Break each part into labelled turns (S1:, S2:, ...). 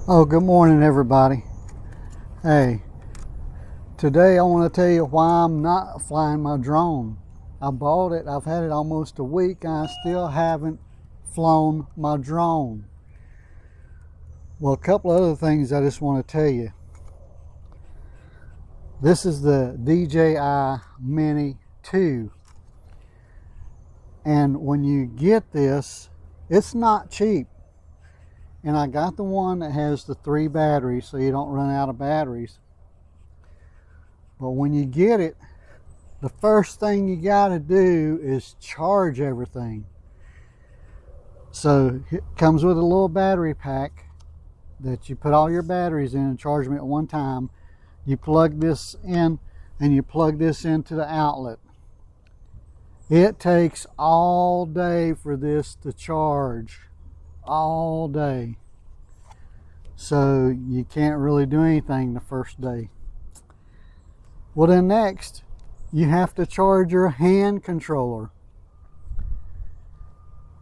S1: Oh, good morning, everybody. Hey, today I want to tell you why I'm not flying my drone. I bought it, I've had it almost a week, and I still haven't flown my drone. Well, a couple of other things I just want to tell you. This is the DJI Mini 2. And when you get this, it's not cheap. And I got the one that has the 3 batteries so you don't run out of batteries. But when you get it, the first thing you got to do is charge everything. So it comes with a little battery pack that you put all your batteries in and charge them at one time. You plug this in and you plug this into the outlet. It takes all day for this to charge. All day. So you can't really do anything the first day. Well, then next, you have to charge your hand controller.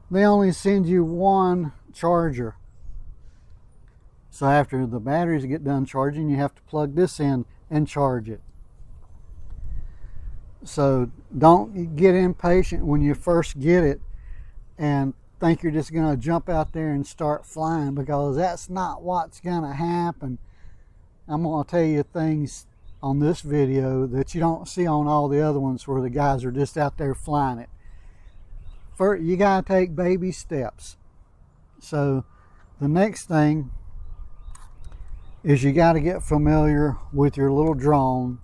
S1: They only send you one charger. So after the batteries get done charging, you have to plug this in and charge it. So don't get impatient when you first get it and think you're just going to jump out there and start flying, because that's not what's going to happen. I'm going to tell you things on this video that you don't see on all the other ones where the guys are just out there flying it. First, you got to take baby steps. So the next thing is you got to get familiar with your little drone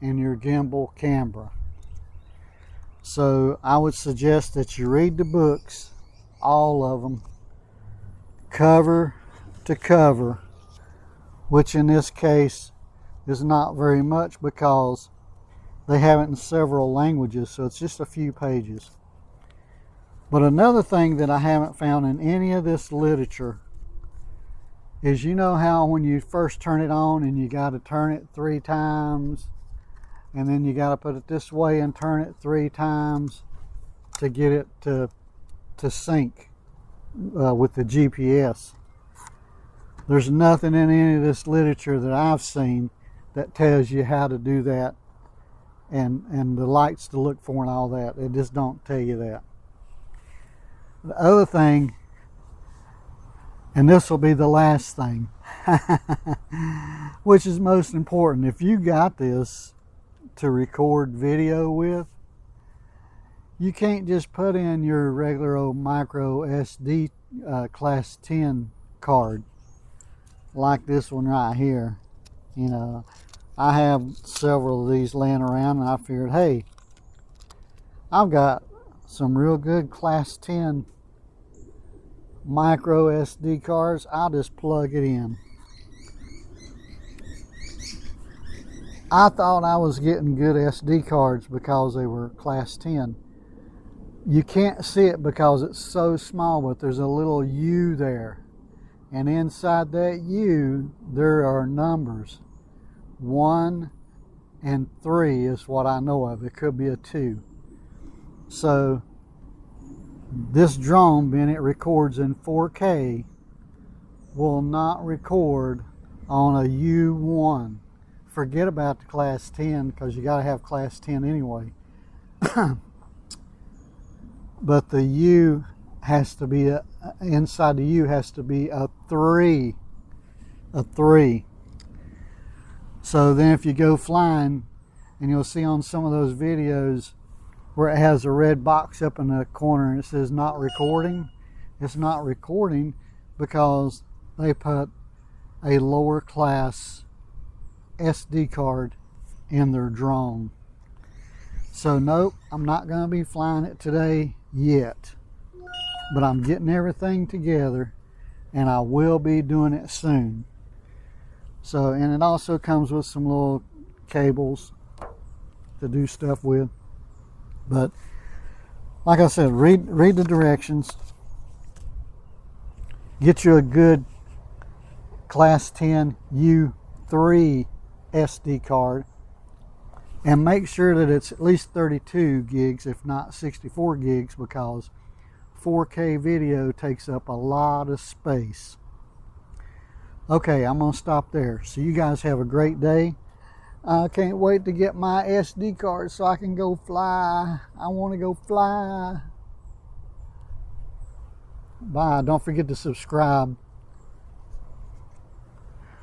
S1: and your gimbal camera. So I would suggest that you read the books, all of them, cover to cover, which in this case is not very much because they have it in several languages, so it's just a few pages. But another thing that I haven't found in any of this literature is, you know how when you first turn it on and you got to turn it 3 times, and then you got to put it this way and turn it 3 times to get it to sync with the GPS. There's nothing in any of this literature that I've seen that tells you how to do that and the lights to look for and all that. It just don't tell you that. The other thing, and this will be the last thing, which is most important. If you got this to record video with, you can't just put in your regular old micro SD class 10 card like this one right here. You know, I have several of these laying around, and I figured, hey, I've got some real good class 10 micro SD cards. I'll just plug it in. I thought I was getting good SD cards because they were class 10. You can't see it because it's so small, but there's a little U there. And inside that U, there are numbers. 1 and 3 is what I know of. It could be a 2. So this drone, being it records in 4K, will not record on a U1. Forget about the class 10, because you got to have class 10 anyway. But the U has to be inside the U has to be a 3. A 3. So then if you go flying, and you'll see on some of those videos where it has a red box up in the corner and it says not recording, it's not recording because they put a lower class SD card in their drone. So nope, I'm not going to be flying it today yet, but I'm getting everything together and I will be doing it soon. So, and it also comes with some little cables to do stuff with. But like I said, read the directions. Get you a good class 10 U3 SD card. And make sure that it's at least 32 gigs, if not 64 gigs, because 4K video takes up a lot of space. Okay, I'm gonna stop there. So you guys have a great day. I can't wait to get my SD card so I can go fly. I want to go fly. Bye. Don't forget to subscribe.